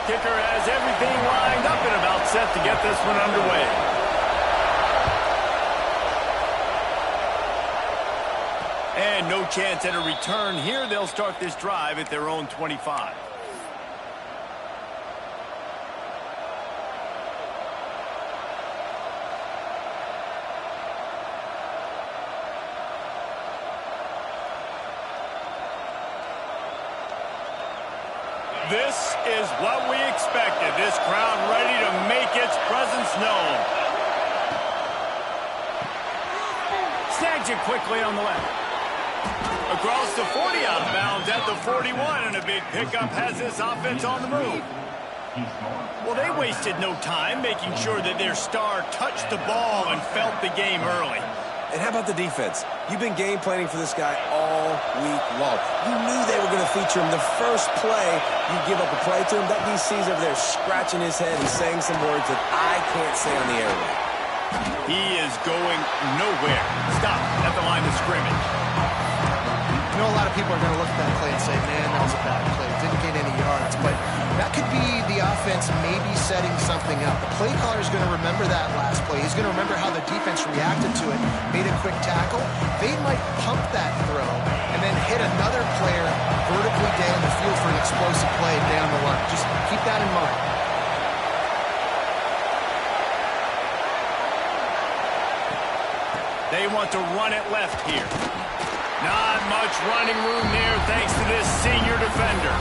Kicker has everything lined up and about set to get this one underway. And no chance at a return here. They'll start this drive at their own 25. This is what we expected. This crowd ready to make its presence known. Snags it quickly on the left. Across the 40, out of bounds at the 41, and a big pickup has this offense on the move. Well, they wasted no time making sure that their star touched the ball and felt the game early. And how about the defense? You've been game planning for this guy all week long. You knew they were going to feature him. The first play, you give up a play to him, that DC's over there scratching his head and saying some words that I can't say on the airway. He is going nowhere. Stop at the line of scrimmage. You know, a lot of people are going to look at that play and say, man, that was a bad play. Didn't gain any yards. But that could be the offense maybe setting something up. The play caller is going to remember that last play. He's going to remember how the defense reacted to it, made a quick tackle. They might pump that throw and then hit another player vertically down the field for an explosive play down the line. Just keep that in mind. They want to run it left here. Not much running room there thanks to this senior defender.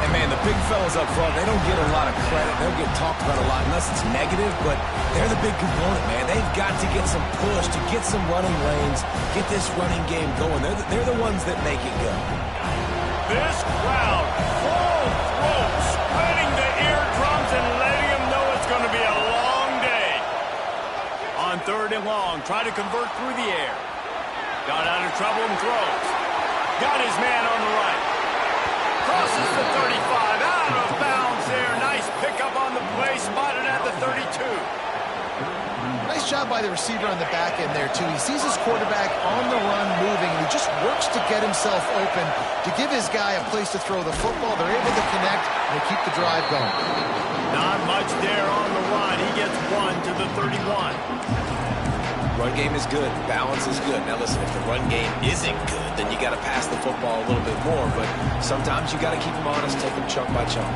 And, man, the big fellas up front, they don't get a lot of credit. They'll get talked about a lot unless it's negative, but they're the big component, man. They've got to get some push, to get some running lanes, get this running game going. They're the ones that make it go. This crowd, full throat, spreading the eardrums and letting them know it's going to be a long day. On 3rd and long, try to convert through the air. Got out of trouble and throws. Got his man on the right. Crosses the 35. Out of bounds there. Nice pickup on the play. Spotted at the 32. Nice job by the receiver on the back end there, too. He sees his quarterback on the run moving, and he just works to get himself open to give his guy a place to throw the football. They're able to connect, and they keep the drive going. Not much there on the run. He gets one to the 31. Run game is good. Balance is good. Now, listen, if the run game isn't good, then you got to pass the football a little bit more. But sometimes you got to keep them honest, take them chunk by chunk.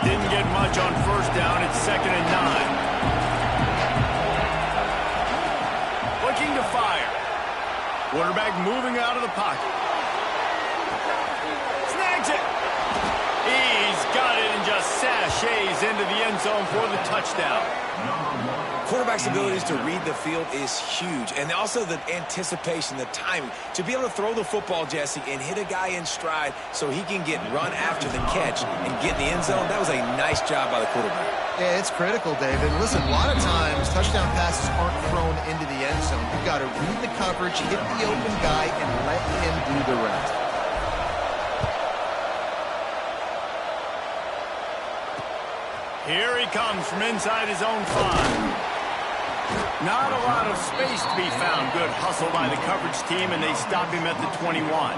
Didn't get much on 1st down. It's 2nd and 9. Looking to fire. Quarterback moving out of the pocket. Snags it. He's got it and just sashed ricochets into the end zone for the touchdown. Quarterback's abilities to read the field is huge, and also the anticipation, the timing. To be able to throw the football, Jesse, and hit a guy in stride so he can get run after the catch and get in the end zone, that was a nice job by the quarterback. Yeah, it's critical, David. Listen, a lot of times touchdown passes aren't thrown into the end zone. You've got to read the coverage, hit the open guy, and let him do the rest. Here he comes from inside his own 5. Not a lot of space to be found. Good hustle by the coverage team, and they stop him at the 21.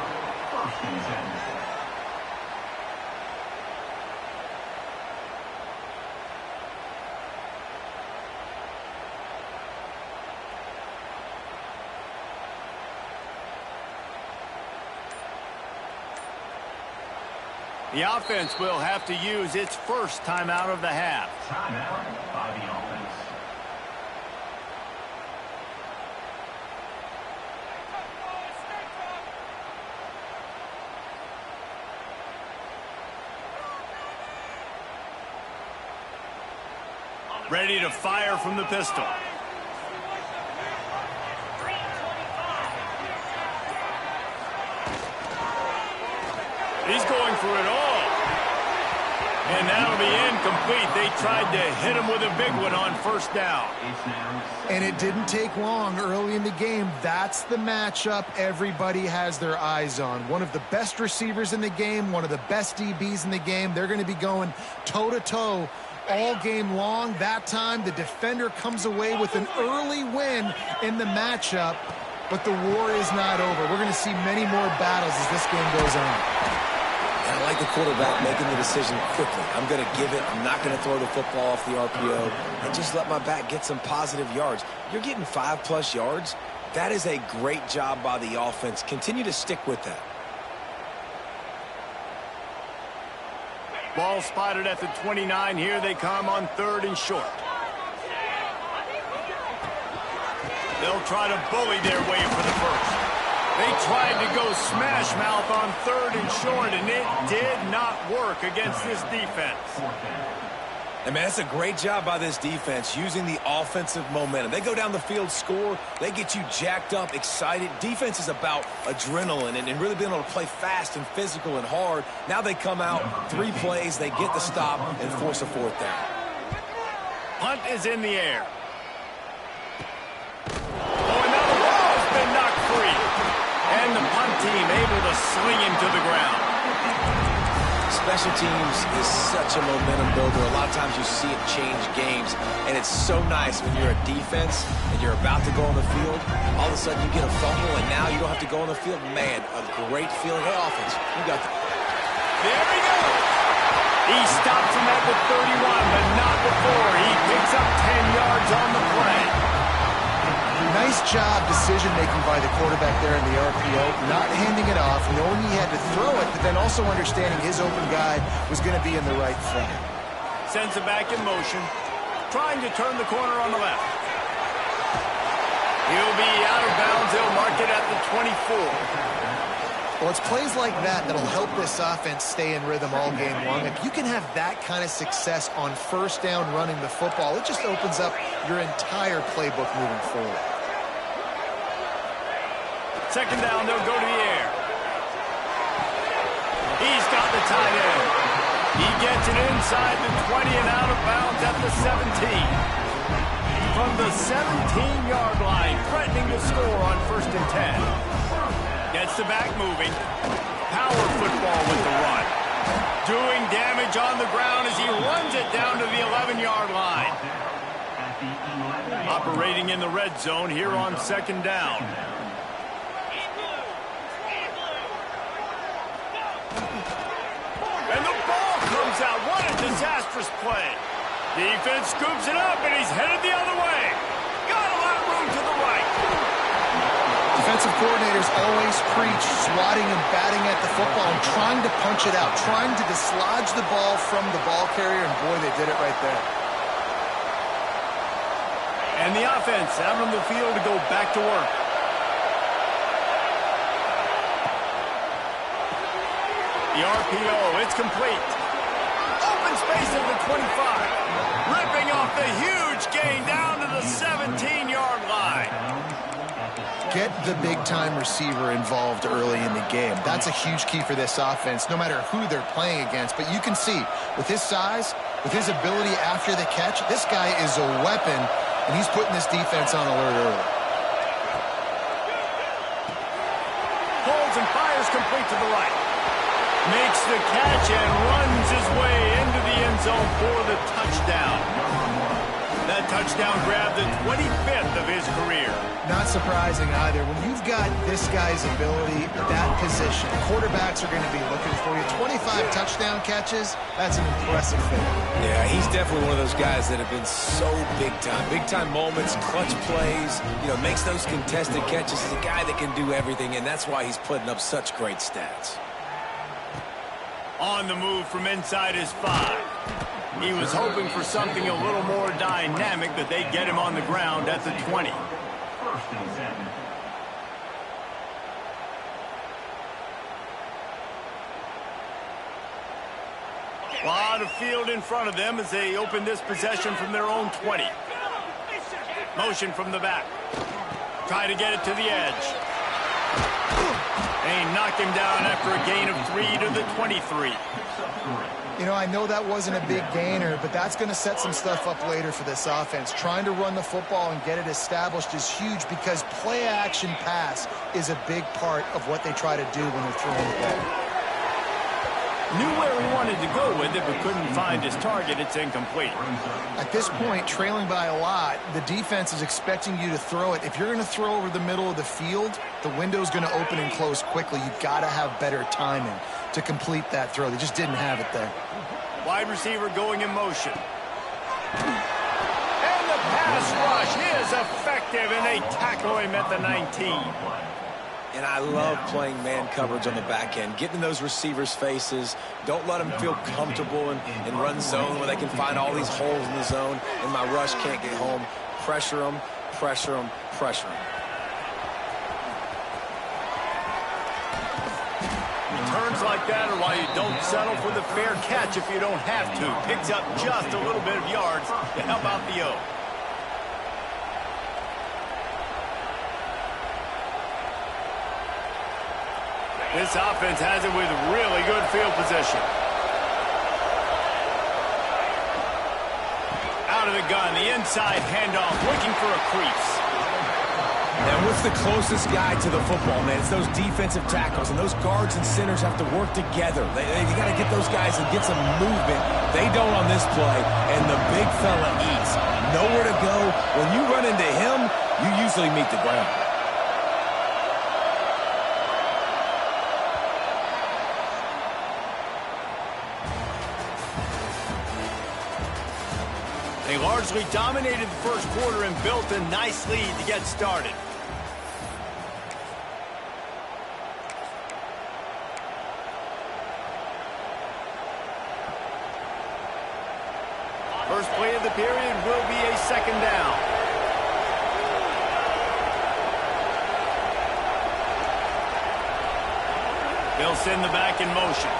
The offense will have to use its first timeout of the half. Timeout by the offense. Ready to fire from the pistol. He's going for it all. And that'll be incomplete. They tried to hit him with a big one on first down. And it didn't take long early in the game. That's the matchup everybody has their eyes on. One of the best receivers in the game, one of the best DBs in the game. They're going to be going toe-to-toe all game long. That time, the defender comes away with an early win in the matchup, but the war is not over. We're going to see many more battles as this game goes on. And I like the quarterback making the decision quickly. I'm going to give it. I'm not going to throw the football off the RPO and just let my back get some positive yards. You're getting 5+ yards. That is a great job by the offense. Continue to stick with that. Ball spotted at the 29. Here they come on 3rd and short. They'll try to bully their way for the first. They tried to go smash mouth on 3rd and short, and it did not work against this defense. And, man, it's a great job by this defense using the offensive momentum. They go down the field, score. They get you jacked up, excited. Defense is about adrenaline and really being able to play fast and physical and hard. Now they come out, 3 plays, they get the stop and force a 4th down. Punt is in the air. Oh, and now the ball's been knocked free. And the punt team able to sling him to the ground. Special teams is such a momentum builder. A lot of times you see it change games, and it's so nice when you're a defense and you're about to go on the field. All of a sudden you get a fumble, and now you don't have to go on the field. Man, a great feeling. Hey, offense, you got that. There he goes. He stops him at the 31, but not before. He picks up 10 yards on the play. Nice job decision-making by the quarterback there in the RPO, not handing it off, knowing he had to throw it, but then also understanding his open guy was going to be in the right front. Sends it back in motion, trying to turn the corner on the left. He'll be out of bounds. They'll mark it at the 24. Well, it's plays like that that'll help this offense stay in rhythm all game long. If you can have that kind of success on first down running the football, it just opens up your entire playbook moving forward. 2nd down, they'll go to the air. He's got the tight end. He gets it inside the 20 and out of bounds at the 17. From the 17-yard line, threatening to score on 1st and 10. Gets the back moving. Power football with the run. Doing damage on the ground as he runs it down to the 11-yard line. Operating in the red zone here on 2nd down. And the ball comes out. What a disastrous play. Defense scoops it up, and he's headed the other way. Got a lot of room to the right. Defensive coordinators always preach swatting and batting at the football and trying to punch it out, trying to dislodge the ball from the ball carrier, and boy, they did it right there. And the offense out on the field to go back to work. The RPO, it's complete. Open space at the 25. Ripping off the huge gain down to the 17-yard line. Get the big-time receiver involved early in the game. That's a huge key for this offense, no matter who they're playing against. But you can see, with his size, with his ability after the catch, this guy is a weapon, and he's putting this defense on alert early. Holds and fires complete to the right. Makes the catch and runs his way into the end zone for the touchdown. That touchdown grabbed the 25th of his career. Not surprising either. When you've got this guy's ability at that position, quarterbacks are going to be looking for you. 25 touchdown catches, that's an impressive thing. Yeah, he's definitely one of those guys that have been so big time. Big time moments, clutch plays, makes those contested catches. He's a guy that can do everything, and that's why he's putting up such great stats. On the move from inside his 5. He was hoping for something a little more dynamic, but they get him on the ground at the 20. First and 10. A lot of field in front of them as they open this possession from their own 20. Motion from the back. Try to get it to the edge. They knocked him down after a gain of 3 to the 23. I know that wasn't a big gainer, but that's going to set some stuff up later for this offense. Trying to run the football and get it established is huge because play-action pass is a big part of what they try to do when they're throwing the ball. Knew where he wanted to go with it, but couldn't find his target. It's incomplete. At this point, trailing by a lot, the defense is expecting you to throw it. If you're going to throw over the middle of the field, the window's going to open and close quickly. You've got to have better timing to complete that throw. They just didn't have it there. Wide receiver going in motion. And the pass rush is effective, and they tackle him at the 19. And I love playing man coverage on the back end, getting in those receivers' faces. Don't let them feel comfortable in run zone where they can find all these holes in the zone, and my rush can't get home. Pressure them, pressure them, pressure them. Turns like that are why you don't settle for the fair catch if you don't have to. Picks up just a little bit of yards to help out the O. This offense has it with really good field position. Out of the gun, the inside handoff, looking for a crease. And what's the closest guy to the football, man? It's those defensive tackles, and those guards and centers have to work together. You got to get those guys and get some movement. They don't on this play, and the big fella eats. Nowhere to go. When you run into him, you usually meet the ground. They largely dominated the first quarter and built a nice lead to get started. First play of the period will be a second down. They'll send the back in motion.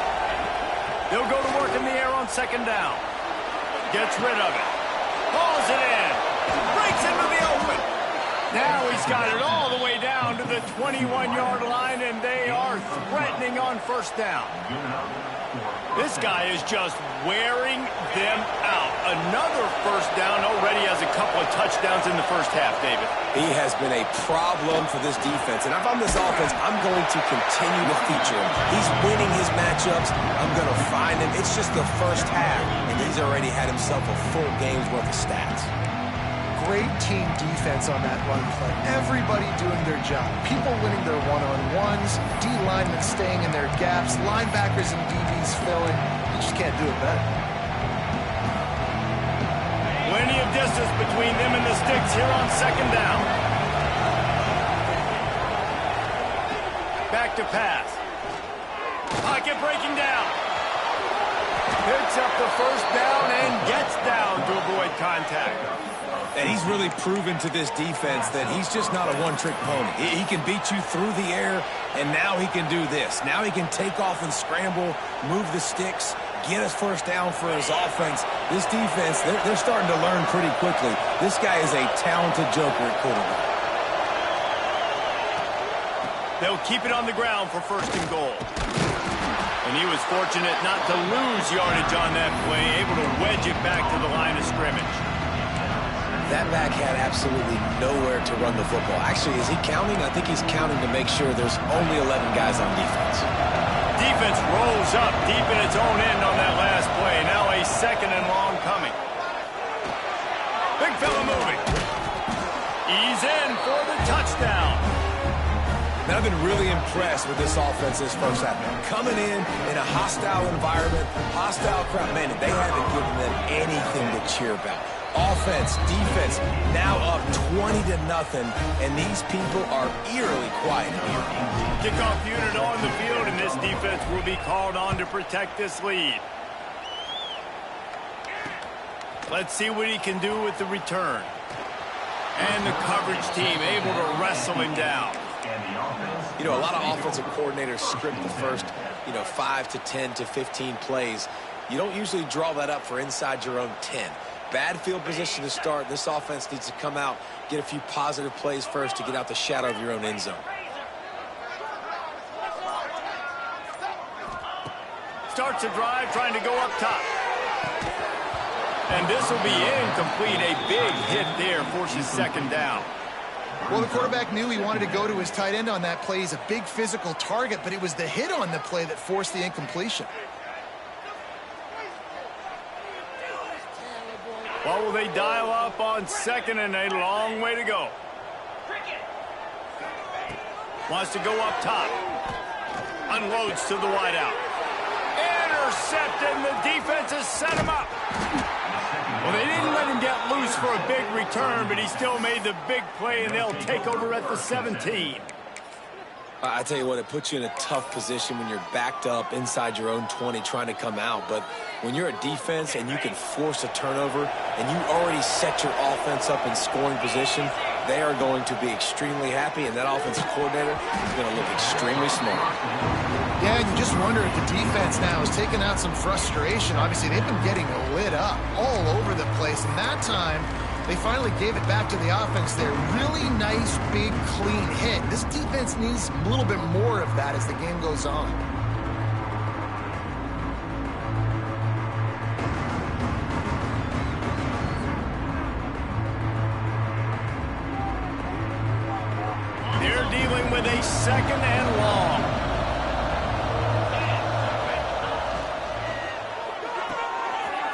They'll go to work in the air on second down. Gets rid of it. Pulls it in. Breaks into the open. Now he's got it all the way down to the 21-yard line, and they are threatening on first down. This guy is just wearing them out. Another first down, already has a couple of touchdowns in the first half, David. He has been a problem for this defense. And if I'm this offense, I'm going to continue to feature him. He's winning his matchups. I'm going to find him. It's just the first half, and he's already had himself a full game's worth of stats. Great team defense on that run play. Everybody doing their job. People winning their one-on-ones, D linemen staying in their gaps, linebackers and DBs filling. You just can't do it better. Plenty of distance between them and the sticks here on second down. Back to pass. Pocket breaking down. Picks up the first down and gets down to avoid contact. And he's really proven to this defense that he's just not a one-trick pony. He can beat you through the air, and now he can do this. Now he can take off and scramble, move the sticks, get a first down for his offense. This defense, they're starting to learn pretty quickly. This guy is a talented joker at quarterback. They'll keep it on the ground for 1st and goal. And he was fortunate not to lose yardage on that play, able to wedge it back to the line of scrimmage. That back had absolutely nowhere to run the football. Actually, is he counting? I think he's counting to make sure there's only 11 guys on defense. Defense rolls up deep in its own end on that last play. Now a 2nd and long coming. Big fella moving. He's in for the touchdown. Man, I've been really impressed with this offense this first half. Coming in a hostile environment, hostile crowd. Man, they haven't given them anything to cheer about. Offense, defense, now up 20-0, and these people are eerily quiet here. Kickoff unit on the field, and this defense will be called on to protect this lead. Let's see what he can do with the return. And the coverage team able to wrestle him down. You know, a lot of offensive coordinators script the first, 5 to 10 to 15 plays. You don't usually draw that up for inside your own 10. Bad field position to start. This offense needs to come out, get a few positive plays first to get out the shadow of your own end zone. Starts a drive trying to go up top. And this will be incomplete. A big hit there forces 2nd down. Well, the quarterback knew he wanted to go to his tight end on that play. He's a big physical target, but it was the hit on the play that forced the incompletion. Well, will they dial up on 2nd and a long way to go? Wants to go up top. Unloads to the wideout. Intercepted, and the defense has set him up. Well, they didn't let him get loose for a big return, but he still made the big play, and they'll take over at the 17. I tell you what, it puts you in a tough position when you're backed up inside your own 20 trying to come out. But when you're a defense and you can force a turnover and you already set your offense up in scoring position, they are going to be extremely happy, and that offensive coordinator is going to look extremely smart. Yeah, and you just wonder if the defense now is taking out some frustration. Obviously, they've been getting lit up all over the place, and that time they finally gave it back to the offense there. Really nice, big, clean hit. This defense needs a little bit more of that as the game goes on. They're dealing with a 2nd and long.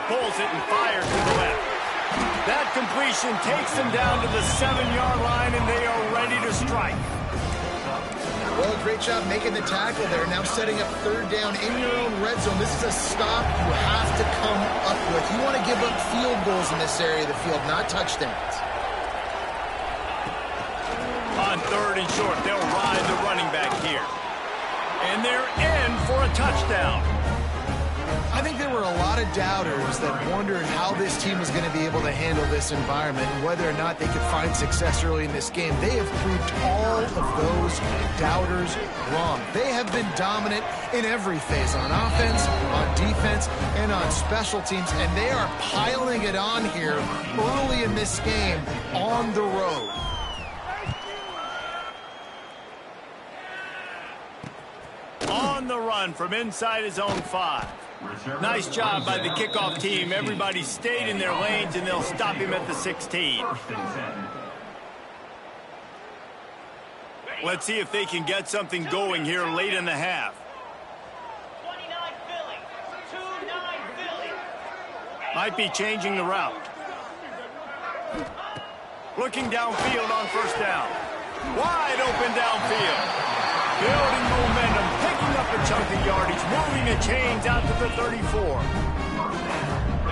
Pulls it and fires to the left. That completion takes them down to the 7-yard line, and they are ready to strike. Well, great job making the tackle there. Now setting up 3rd down in your own red zone. This is a stop you have to come up with. You want to give up field goals in this area of the field, not touchdowns. On 3rd and short, they'll ride the running back here. And they're in for a touchdown. I think there were a lot of doubters that wondered how this team was going to be able to handle this environment and whether or not they could find success early in this game. They have proved all of those doubters wrong. They have been dominant in every phase, on offense, on defense, and on special teams, and they are piling it on here early in this game on the road. On the run from inside his own 5. Nice job by the kickoff team. Everybody stayed in their lanes, and they'll stop him at the 16. Let's see if they can get something going here late in the half. Might be changing the route. Looking downfield on 1st down. Wide open downfield. Building momentum, picking up a chunk of yardage, moving the chains out to the 34.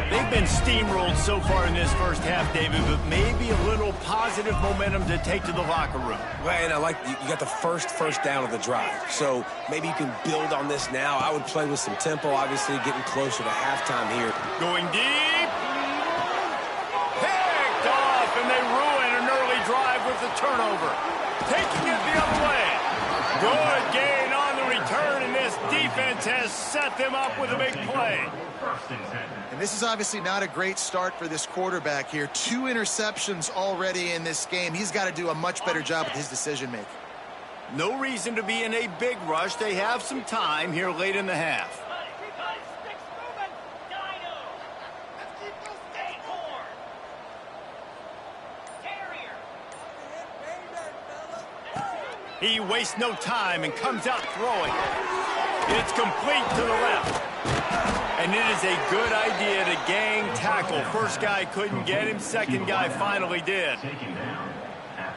They've been steamrolled so far in this first half, David, but maybe a little positive momentum to take to the locker room. Well, and I like you got the first down of the drive, so maybe you can build on this now. I would play with some tempo, obviously getting closer to halftime here. Going deep. Picked off, and they ruin an early drive with the turnover. Taking it the other way. Good gain on the return, and this defense defense has set them up with a big play. And this is obviously not a great start for this quarterback here. 2 interceptions already in this game. He's got to do a much better job with his decision-making. No reason to be in a big rush. They have some time here late in the half. He wastes no time and comes out throwing. It's complete to the left. And it is a good idea to gang tackle. First guy couldn't get him. Second guy finally did.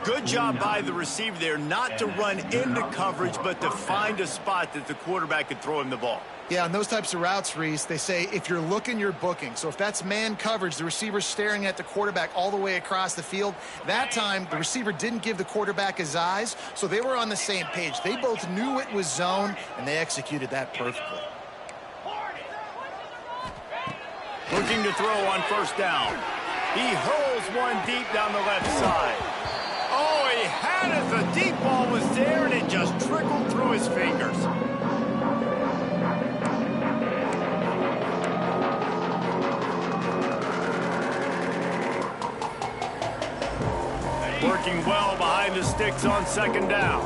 Good job by the receiver there not to run into coverage, but to find a spot that the quarterback could throw him the ball. Yeah, on those types of routes, Reese, they say if you're looking, you're booking. So if that's man coverage, the receiver's staring at the quarterback all the way across the field. That time, the receiver didn't give the quarterback his eyes, so they were on the same page. They both knew it was zone, and they executed that perfectly. Looking to throw on first down. He hurls one deep down the left side. Oh, he had it. The deep ball was there, and it just trickled through his fingers. Working well behind the sticks on second down.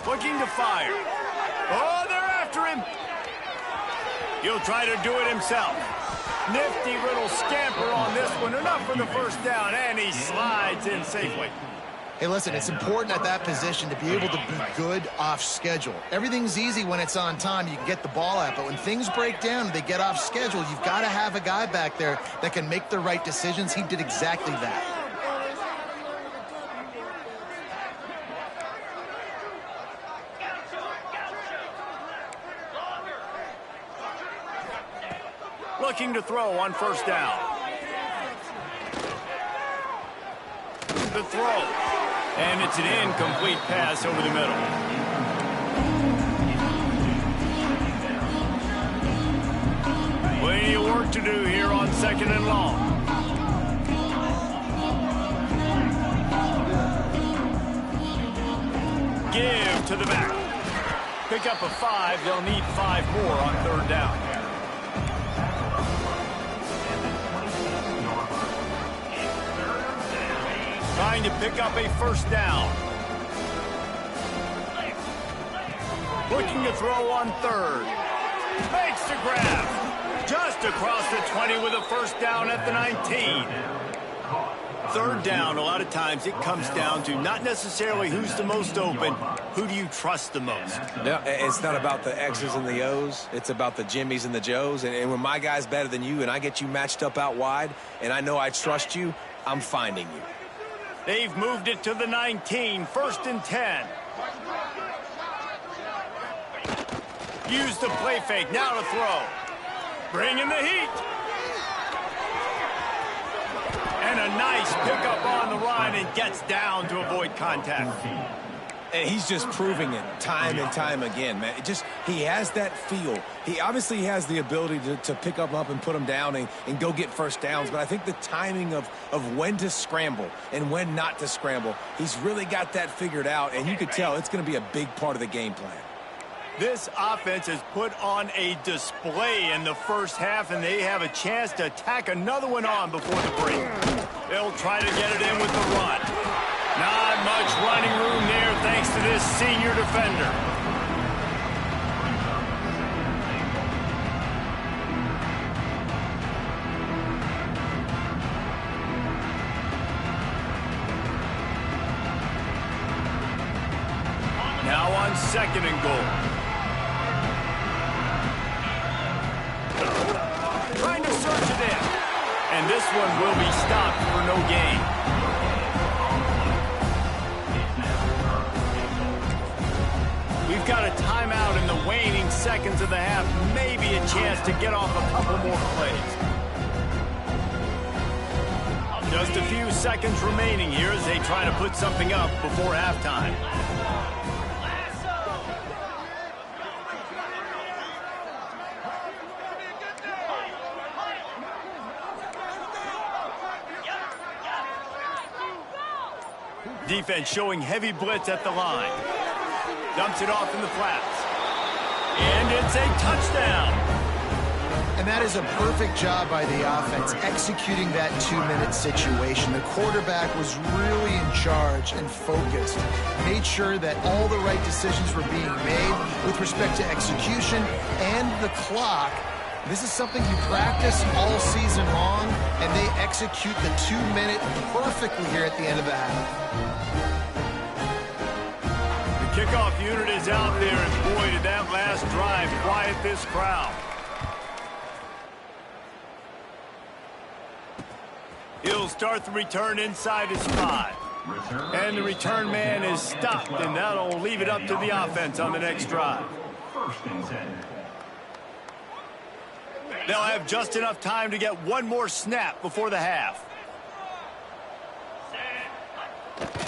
Looking to fire. Oh, they're after him. He'll try to do it himself. Nifty little scamper on this one. Enough for the first down, and he slides in safely. Hey, listen, it's important at that position to be able to be good off schedule. Everything's easy when it's on time. You can get the ball out, but when things break down and they get off schedule, you've got to have a guy back there that can make the right decisions. He did exactly that. Looking to throw on first down. The throw. And it's an incomplete pass over the middle. Plenty of work to do here on second and long. Give to the back. Pick up a 5. They'll need 5 more on third down. Trying to pick up a first down. Looking to throw on third. Makes the grab. Just across the 20 with a first down at the 19. Third down, a lot of times it comes down to not necessarily who's the most open, who do you trust the most? No, it's not about the X's and the O's. It's about the Jimmys and the Joes. And when my guy's better than you and I get you matched up out wide and I know I trust you, I'm finding you. They've moved it to the 19, first and 10. Use the play fake, now to throw. Bring in the heat. And a nice pickup on the run and gets down to avoid contact. And he's just proving it time and time again, man. He has that feel. He obviously has the ability to pick up and put him down and go get first downs. But I think the timing of when to scramble and when not to scramble, he's really got that figured out. And you could tell it's going to be a big part of the game plan. This offense has put on a display in the first half, and they have a chance to tack another one on before the break. They'll try to get it in with the run. Not much running room there thanks to this senior defender. Now on second and goal. Trying to search it in. And this one will be stopped for no gain. We've got a timeout in the waning seconds of the half. Maybe a chance to get off a couple more plays. Just a few seconds remaining here as they try to put something up before halftime. Defense showing heavy blitz at the line. Dumps it off in the flats. And it's a touchdown. And that is a perfect job by the offense, executing that 2-minute situation. The quarterback was really in charge and focused. Made sure that all the right decisions were being made with respect to execution and the clock. This is something you practice all season long, and they execute the 2-minute perfectly here at the end of the half. The kickoff unit is out there, and boy, did that last drive quiet this crowd. He'll start the return inside his 5. And the return man is stopped, and that'll leave it up to the offense on the next drive. They'll have just enough time to get one more snap before the half.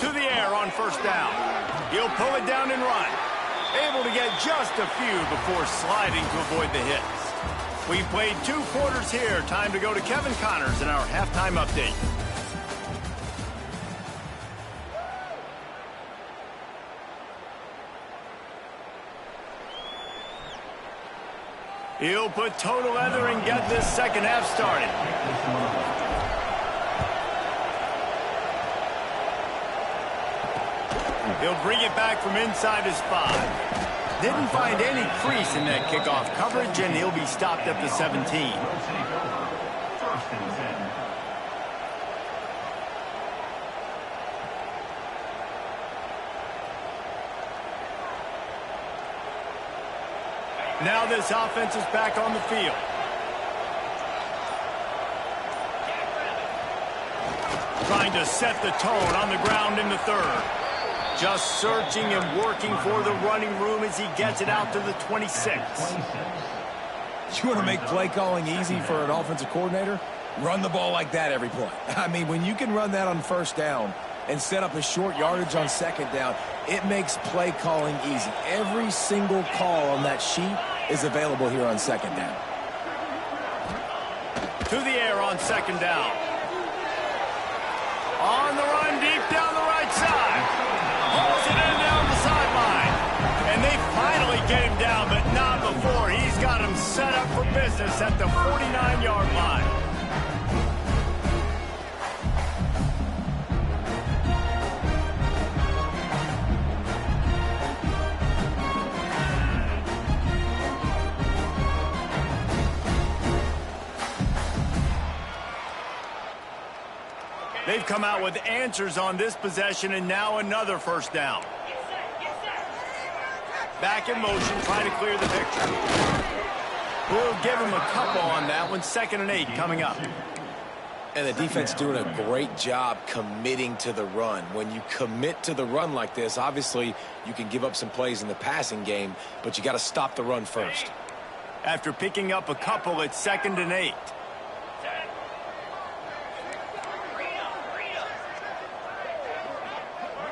To the air on first down. He'll pull it down and run. Able to get just a few before sliding to avoid the hits. We've played 2 quarters here. Time to go to Kevin Connors in our halftime update. He'll put total leather and get this second half started. He'll bring it back from inside his 5. Didn't find any crease in that kickoff coverage, and he'll be stopped at the 17. Now this offense is back on the field. Trying to set the tone on the ground in the 3rd. Just searching and working for the running room as he gets it out to the 26. You want to make play calling easy for an offensive coordinator? Run the ball like that every play. I mean, when you can run that on first down and set up a short yardage on second down, it makes play calling easy. Every single call on that sheet is available here on second down. To the air on second down. On the run, deep down the right side. Pulls it in down the sideline. And they finally get him down, but not before. He's got him set up for business at the 49-yard line. They've come out with answers on this possession, and now another first down. Back in motion, try to clear the picture. We'll give him a couple on that one. 2nd and 8 coming up. And the defense doing a great job committing to the run. When you commit to the run like this, obviously you can give up some plays in the passing game, but you got to stop the run first. After picking up a couple, it's 2nd and 8.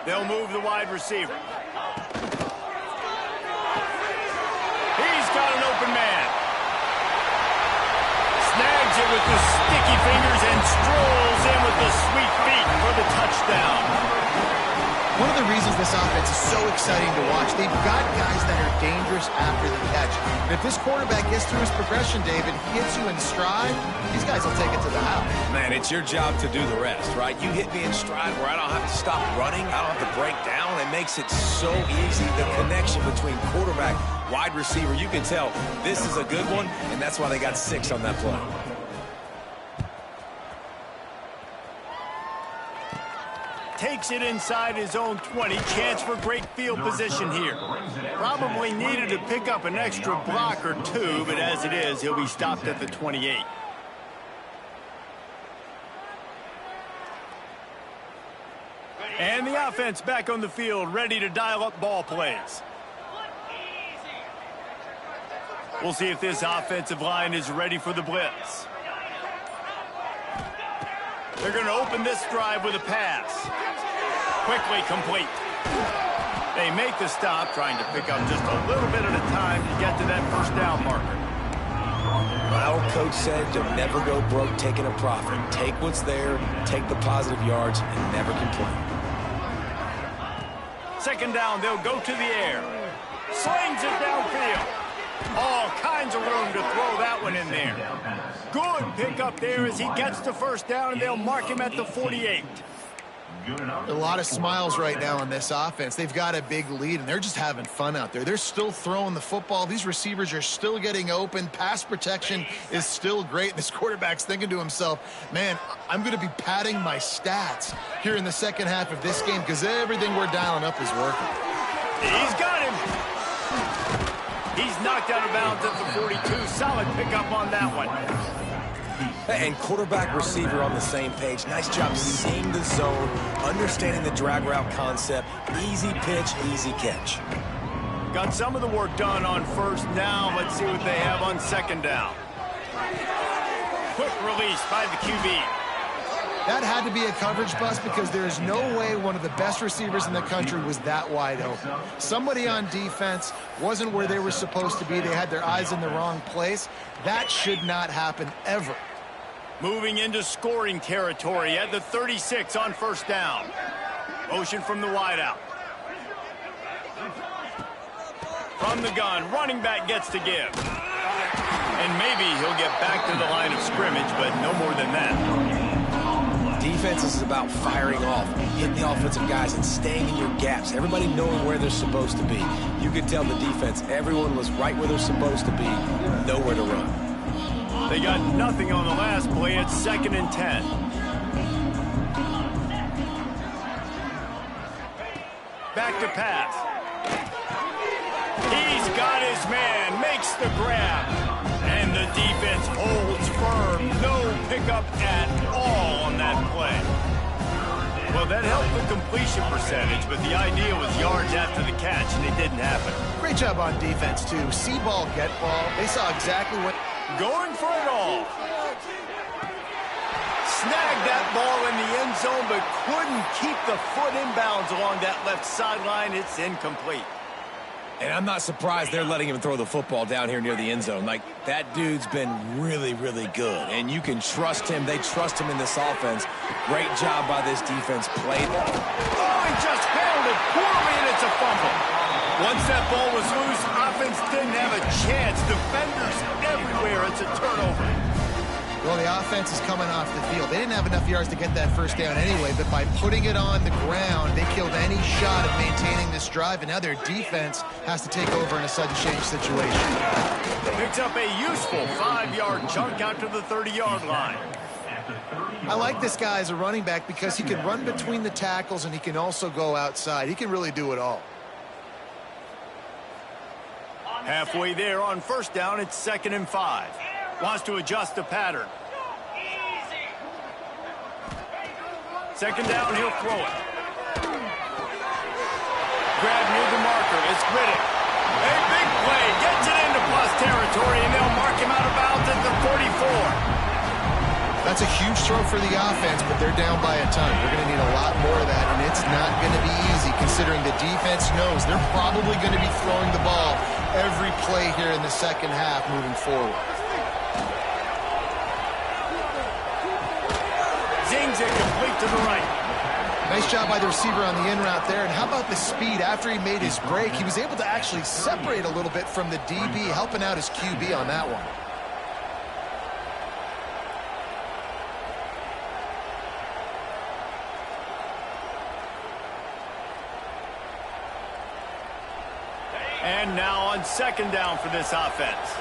They'll move the wide receiver. He's got an open man. Snags it with the sticky fingers and strolls in with the sweet feet for the touchdown. One of the reasons this offense is so exciting to watch, they've got guys that are dangerous after the catch. And if this quarterback gets through his progression, David, he hits you in stride, these guys will take it to the house. Man, it's your job to do the rest, right? You hit me in stride where I don't have to stop running, I don't have to break down. It makes it so easy. The connection between quarterback, wide receiver, you can tell this is a good one, and that's why they got 6 on that play. Takes it inside his own 20. Chance for great field position here. Probably needed to pick up an extra block or 2, but as it is, he'll be stopped at the 28. And the offense back on the field, ready to dial up ball plays. We'll see if this offensive line is ready for the blitz. They're going to open this drive with a pass. Quickly complete. They make the stop, trying to pick up just a little bit at a time to get to that first down marker. My old coach said to never go broke taking a profit. Take what's there, take the positive yards, and never complain. 2nd down, they'll go to the air. Slings it downfield. All kinds of room to throw that one in there. Good pickup there as he gets the first down, and they'll mark him at the 48. A lot of smiles right now on this offense. They've got a big lead, and they're just having fun out there. They're still throwing the football. These receivers are still getting open. Pass protection is still great. This quarterback's thinking to himself, man, I'm going to be padding my stats here in the second half of this game because everything we're dialing up is working. He's got him. He's knocked out of bounds at the 42. Solid pickup on that one. And quarterback receiver on the same page. Nice job seeing the zone, understanding the drag route concept. Easy pitch, easy catch. Got some of the work done on first down. Let's see what they have on second down. Quick release by the QB. That had to be a coverage bust because there is no way one of the best receivers in the country was that wide open. Somebody on defense wasn't where they were supposed to be. They had their eyes in the wrong place. That should not happen ever. Moving into scoring territory at the 36 on first down. Motion from the wideout. From the gun, running back gets to give. And maybe he'll get back to the line of scrimmage, but no more than that. Defense is about firing off, hitting the offensive guys and staying in your gaps. Everybody knowing where they're supposed to be. You could tell the defense, everyone was right where they're supposed to be, nowhere to run. They got nothing on the last play. It's 2nd and 10. Back to pass. He's got his man, makes the grab. And the defense holds firm. No pickup at all on that play. Well, that helped the completion percentage, but the idea was yards after the catch, and it didn't happen. Great job on defense, too. See ball, get ball. They saw exactly what... Going for it all. Snagged that ball in the end zone, but couldn't keep the foot inbounds along that left sideline. It's incomplete. And I'm not surprised they're letting him throw the football down here near the end zone. Like, that dude's been really, really good. And you can trust him. They trust him in this offense. Great job by this defense. Played. Oh, he just handled it poorly, and it's a fumble. Once that ball was loose, offense didn't have a chance. Defenders everywhere. It's a turnover. Well, the offense is coming off the field. They didn't have enough yards to get that first down anyway, but by putting it on the ground, they killed any shot of maintaining this drive, and now their defense has to take over in a sudden change situation. Picks up a useful 5-yard chunk out to the 30-yard line. I like this guy as a running back because he can run between the tackles and he can also go outside. He can really do it all. Halfway there on first down, it's 2nd and 5. Wants to adjust the pattern. Second down, he'll throw it. Grab near the marker. It's Riddick. A big play. Gets it into plus territory, and they'll mark him out of bounds at the 44. That's a huge throw for the offense, but they're down by a ton. They're going to need a lot more of that, and it's not going to be easy considering the defense knows they're probably going to be throwing the ball every play here in the second half moving forward. Zings it complete to the right. Nice job by the receiver on the in route there. And how about the speed after he made his break? He was able to actually separate a little bit from the DB, helping out his QB on that one. And now on second down for this offense.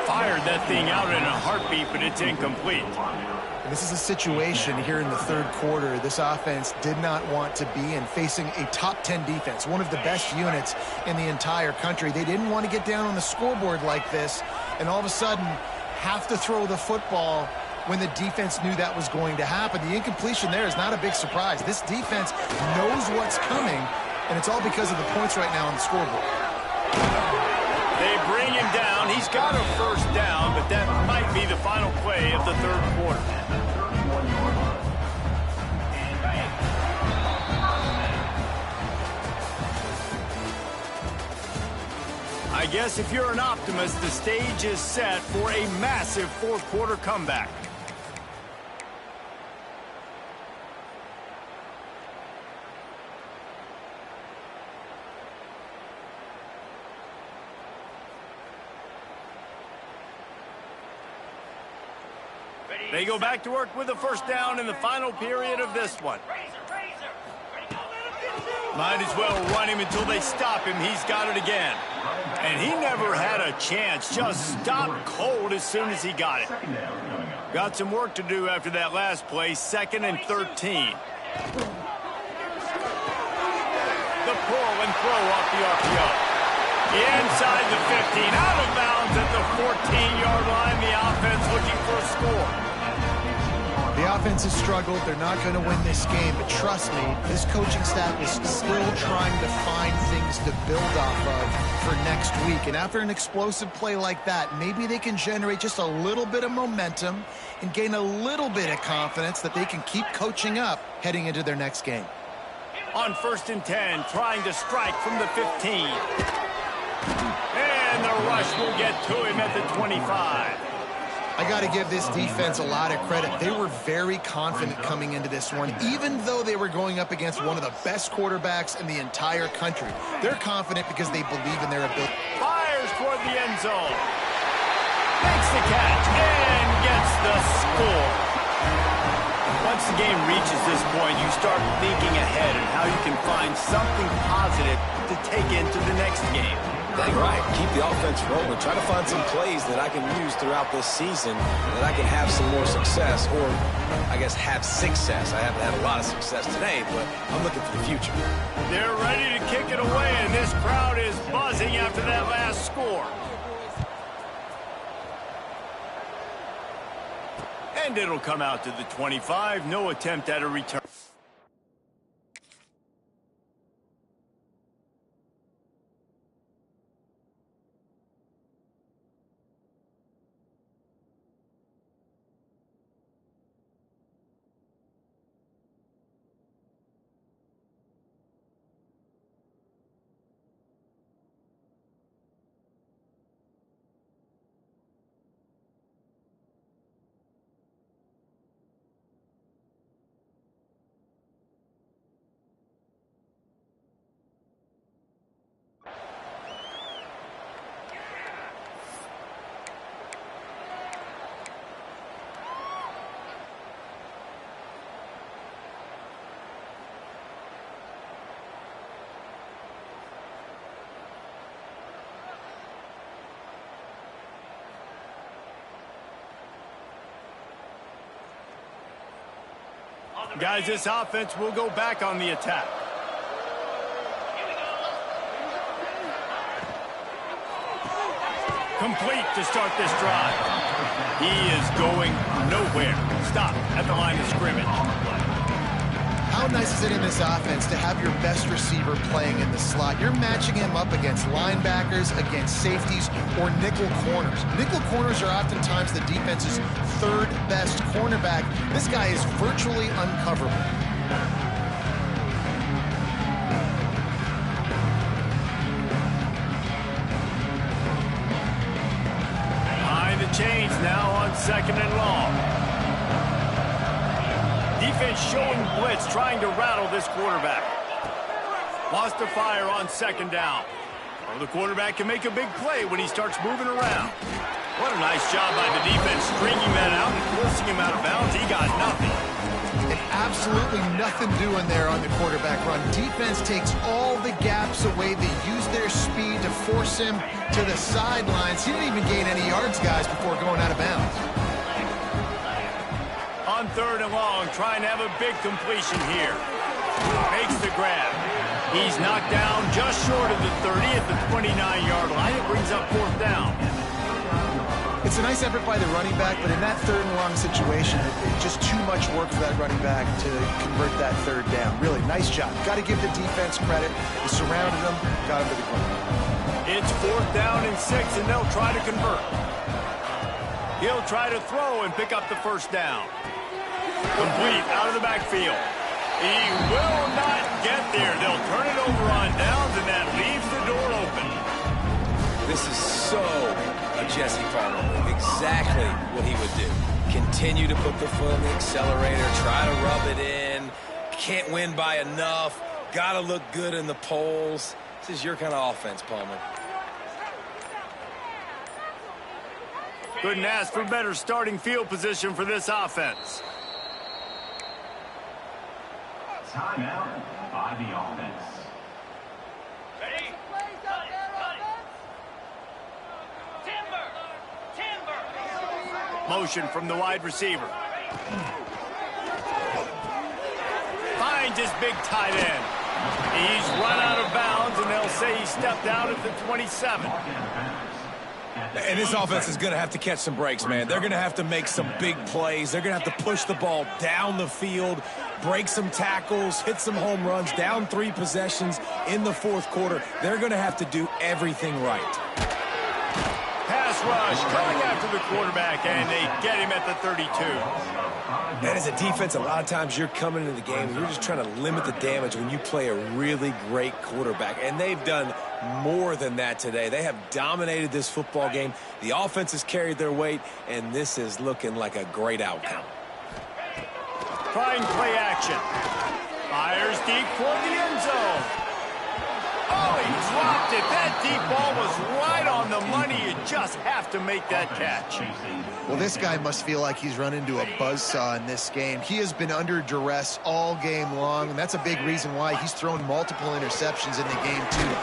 Fired that thing out in a heartbeat, but it's incomplete. And this is a situation here in the third quarter this offense did not want to be in, facing a top 10 defense, one of the best units in the entire country. They didn't want to get down on the scoreboard like this and all of a sudden have to throw the football when the defense knew that was going to happen. The incompletion there is not a big surprise. This defense knows what's coming, and it's all because of the points right now on the scoreboard. They bring him down. He's got a first down, but that might be the final play of the third quarter. I guess if you're an optimist, the stage is set for a massive fourth quarter comeback. They go back to work with a first down in the final period of this one. Might as well run him until they stop him. He's got it again. And he never had a chance. Just stopped cold as soon as he got it. Got some work to do after that last play. 2nd and 13. The pull and throw off the RPO. Inside the 15. Out of bounds at the 14-yard line. The offense looking for a score. The offense has struggled. They're not going to win this game, but trust me, this coaching staff is still trying to find things to build off of for next week. And after an explosive play like that, maybe they can generate just a little bit of momentum and gain a little bit of confidence that they can keep coaching up heading into their next game. On 1st and 10, trying to strike from the 15. And the rush will get to him at the 25. I got to give this defense a lot of credit. They were very confident coming into this one, even though they were going up against one of the best quarterbacks in the entire country. They're confident because they believe in their ability. Fires toward the end zone. Makes the catch and gets the score. Once the game reaches this point, you start thinking ahead and how you can find something positive to take into the next game. Dang right. Keep the offense rolling. Try to find some plays that I can use throughout this season that I can have some more success, or I guess have success. I haven't had a lot of success today, but I'm looking for the future. They're ready to kick it away, and this crowd is buzzing after that last score. And it'll come out to the 25. No attempt at a return. Guys, this offense will go back on the attack. Complete to start this drive. He is going nowhere. Stop at the line of scrimmage. How nice is it in this offense to have your best receiver playing in the slot? You're matching him up against linebackers, against safeties, or nickel corners. Nickel corners are oftentimes the defense's third best cornerback. This guy is virtually uncoverable. Behind the chains now on 2nd and long. Defense showing blitz, trying to rattle this quarterback. Lost to fire on 2nd down. Well, the quarterback can make a big play when he starts moving around. What a nice job by the defense, stringing that out and forcing him out of bounds. He got nothing. And absolutely nothing doing there on the quarterback run. Defense takes all the gaps away. They use their speed to force him to the sidelines. He didn't even gain any yards, guys, before going out of bounds. On 3rd and long, trying to have a big completion here. Makes the grab. He's knocked down just short of the 30 at the 29-yard line. It brings up 4th down. It's a nice effort by the running back, but in that 3rd and long situation, it's just too much work for that running back to convert that 3rd down. Really, nice job. Got to give the defense credit. They surrounded him, got him to the ground. It's 4th down and 6, and they'll try to convert. He'll try to throw and pick up the 1st down. Complete out of the backfield. He will not get there. They'll turn it over on downs, and that leaves the door open. This is so a Jesse Palmer move. Exactly what he would do. Continue to put the foot on the accelerator, try to rub it in. Can't win by enough. Got to look good in the polls. This is your kind of offense, Palmer. Couldn't ask for better starting field position for this offense. Timeout by the offense. Motion from the wide receiver. Finds his big tight end. He's run out of bounds, and they'll say he stepped out at the 27. And this offense is going to have to catch some breaks, man. They're going to have to make some big plays. They're going to have to push the ball down the field, break some tackles, hit some home runs, down 3 possessions in the fourth quarter. They're going to have to do everything right. Pass rush coming after the quarterback, and they get him at the 32. And as a defense, a lot of times you're coming into the game and you're just trying to limit the damage when you play a really great quarterback. And they've done more than that today. They have dominated this football game. The offense has carried their weight, and this is looking like a great outcome. Trying play action. Fires deep toward the end zone. Oh, he dropped it. That deep ball was right on the money. You just have to make that catch. Well, this guy must feel like he's run into a buzzsaw in this game. He has been under duress all game long, and that's a big reason why he's thrown multiple interceptions in the game, too.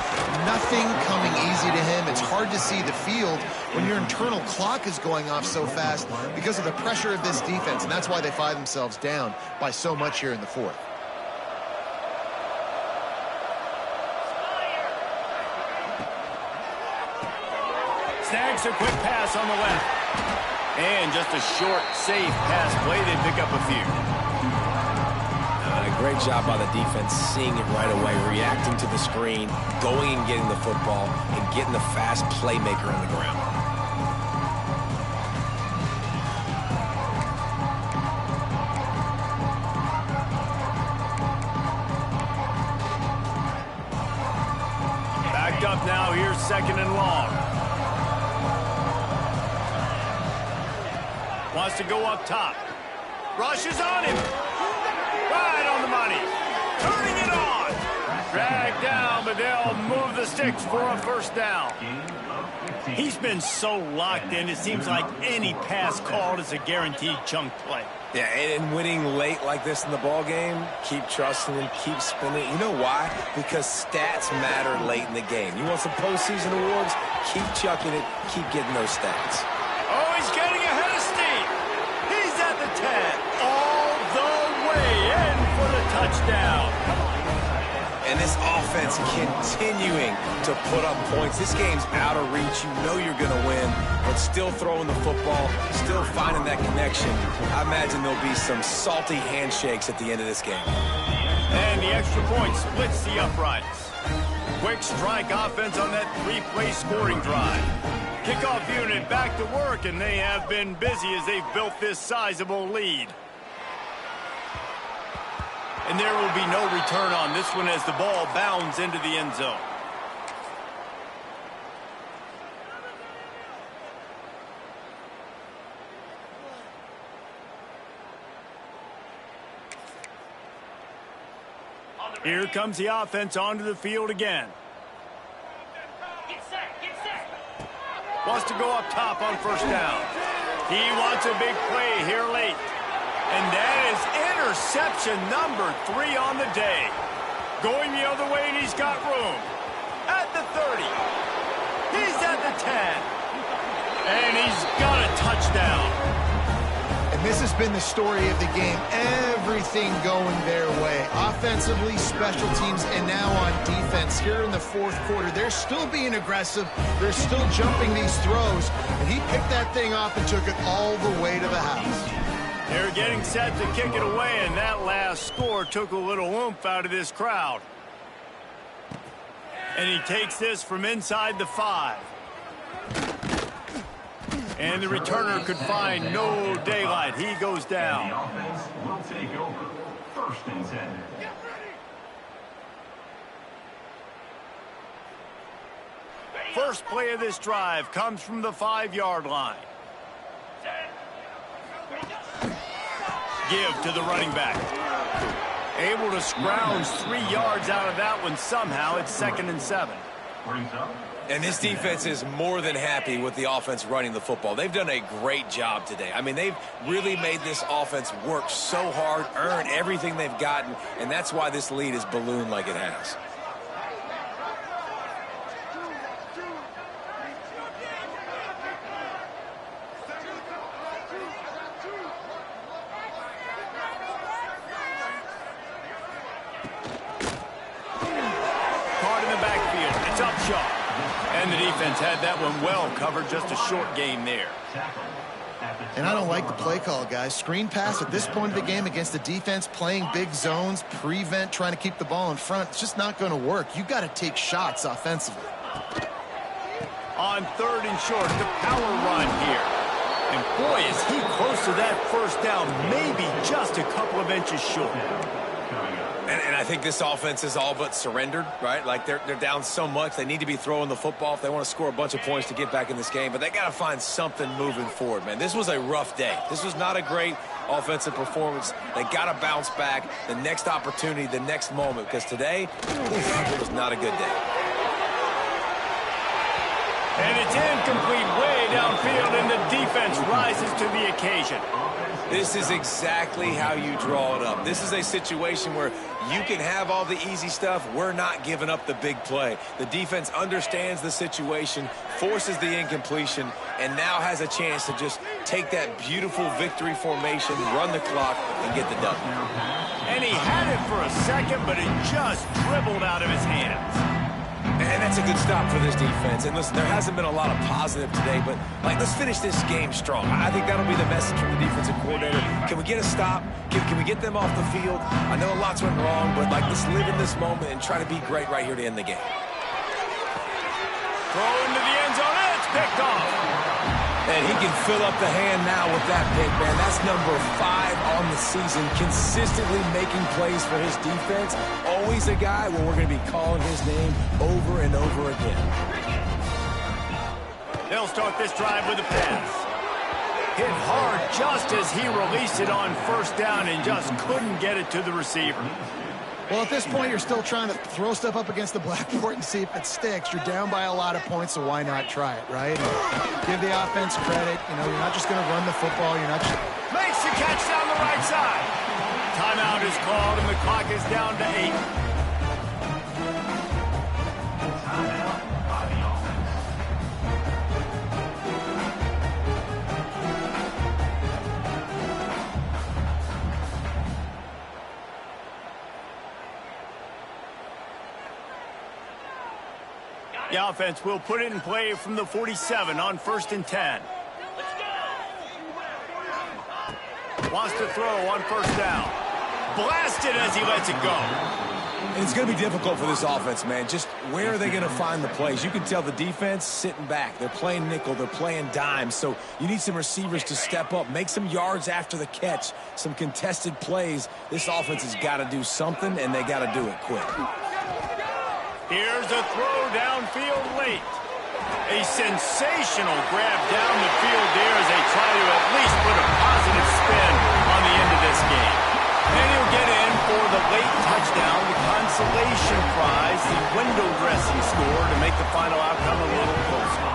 Nothing coming easy to him. It's hard to see the field when your internal clock is going off so fast because of the pressure of this defense, and that's why they find themselves down by so much here in the fourth. Snags a quick pass on the left. And just a short, safe pass play. They pick up a few. A great job by the defense, seeing it right away, reacting to the screen, going and getting the football, and getting the fast playmaker on the ground. Backed up now. Here's 2nd and long. Wants to go up top. Rushes on him. Right on the money. Turning it on. Dragged down, but they'll move the sticks for a first down. He's been so locked in, it seems like any pass called is a guaranteed chunk play. Yeah, and winning late like this in the ball game, keep trusting him, keep spinning. You know why? Because stats matter late in the game. You want some postseason awards? Keep chucking it, keep getting those stats. Oh, he's getting ahead of steam. He's at the 10. All the way in for the touchdown. And this offense continuing to put up points. This game's out of reach. You know you're going to win, but still throwing the football, still finding that connection. I imagine there'll be some salty handshakes at the end of this game. And the extra point splits the uprights. Quick strike offense on that 3-play scoring drive. Kickoff unit back to work, and they have been busy as they've built this sizable lead. And there will be no return on this one as the ball bounds into the end zone. Here comes the offense onto the field again. Wants to go up top on first down. He wants a big play here late. And that is interception number 3 on the day. Going the other way, and he's got room. At the 30. He's at the 10. And he's got a touchdown. And this has been the story of the game. Everything going their way. Offensively, special teams, and now on defense. Here in the fourth quarter, they're still being aggressive. They're still jumping these throws. And he picked that thing off and took it all the way to the house. They're getting set to kick it away, and that last score took a little oomph out of this crowd. And he takes this from inside the 5. And the returner could find no daylight. He goes down. The offense will take over. 1st and 10. First play of this drive comes from the 5-yard line. Give to the running back. Able to scrounge 3 yards out of that one somehow. It's 2nd and 7. Brings up. And this defense is more than happy with the offense running the football. They've done a great job today. I mean, they've really made this offense work so hard, earn everything they've gotten, and that's why this lead is ballooned like it has. Caught in the backfield. It's Upshaw. And the defense had that one well covered. Just a short game there. And I don't like the play call, guys. Screen pass at this point of the game against the defense, playing big zones, prevent, trying to keep the ball in front. It's just not going to work. You got to take shots offensively. On 3rd and short, the power run here. And boy, is he close to that first down. Maybe just a couple of inches short. And I think this offense is all but surrendered, right? Like they're down so much. They need to be throwing the football if they want to score a bunch of points to get back in this game. But they got to find something moving forward, man. This was a rough day. This was not a great offensive performance. They got to bounce back the next opportunity, the next moment, because today, it was not a good day. And it's incomplete way downfield, and the defense rises to the occasion. This is exactly how you draw it up. This is a situation where you can have all the easy stuff. We're not giving up the big play. The defense understands the situation, forces the incompletion, and now has a chance to just take that beautiful victory formation, run the clock, and get the W. And he had it for a second, but it just dribbled out of his hands. And that's a good stop for this defense. And listen, there hasn't been a lot of positive today, but let's finish this game strong. I think that'll be the message from the defensive coordinator. Can we get a stop? Can we get them off the field? I know a lot's went wrong, but let's live in this moment and try to be great right here to end the game. Throw into the end zone. It's picked off. And he can fill up the hand now with that pick, man. That's number 5 on the season, consistently making plays for his defense. Always a guy where we're going to be calling his name over and over again. They'll start this drive with a pass. Hit hard just as he released it on 1st down and just couldn't get it to the receiver. Well, at this point, you're still trying to throw stuff up against the blackboard and see if it sticks. You're down by a lot of points, so why not try it, right? And give the offense credit. You know, you're not just going to run the football. You're not just... Makes the catch down the right side. Timeout is called, and the clock is down to 8. Timeout by the offense. The offense will put it in play from the 47 on 1st and 10. Wants to throw on 1st down. Blasted as he lets it go. And it's going to be difficult for this offense, man. Just where are they going to find the plays? You can tell the defense sitting back. They're playing nickel. They're playing dime. So you need some receivers to step up, make some yards after the catch, some contested plays. This offense has got to do something, and they got to do it quick. Here's a throw downfield late. A sensational grab down the field there as they try to at least put a positive spin on the end of this game. And he'll get in for the late touchdown, the consolation prize, the window dressing score to make the final outcome a little closer.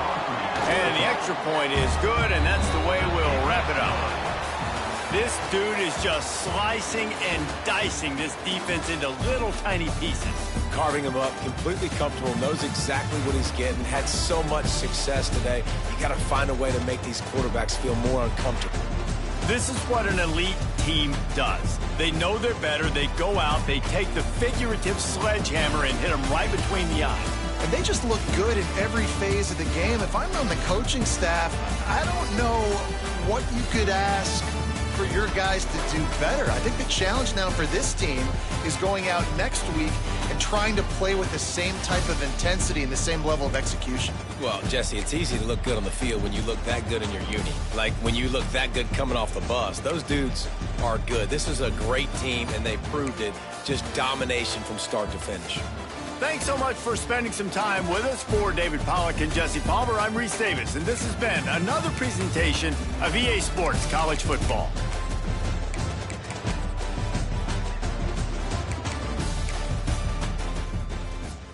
And the extra point is good, and that's the way we'll wrap it up. This dude is just slicing and dicing this defense into little tiny pieces. Carving him up, completely comfortable, knows exactly what he's getting, had so much success today. You got to find a way to make these quarterbacks feel more uncomfortable. This is what an elite team does. They know they're better, they go out, they take the figurative sledgehammer and hit them right between the eyes. And they just look good in every phase of the game. If I'm on the coaching staff, I don't know what you could ask for your guys to do better. I think the challenge now for this team is going out next week and trying to play with the same type of intensity and the same level of execution. Well, Jesse, it's easy to look good on the field when you look that good in your uni. Like when you look that good coming off the bus. Those dudes are good. This is a great team, and they proved it. Just domination from start to finish. Thanks so much for spending some time with us. For David Pollack and Jesse Palmer, I'm Reese Davis, and this has been another presentation of EA Sports College Football.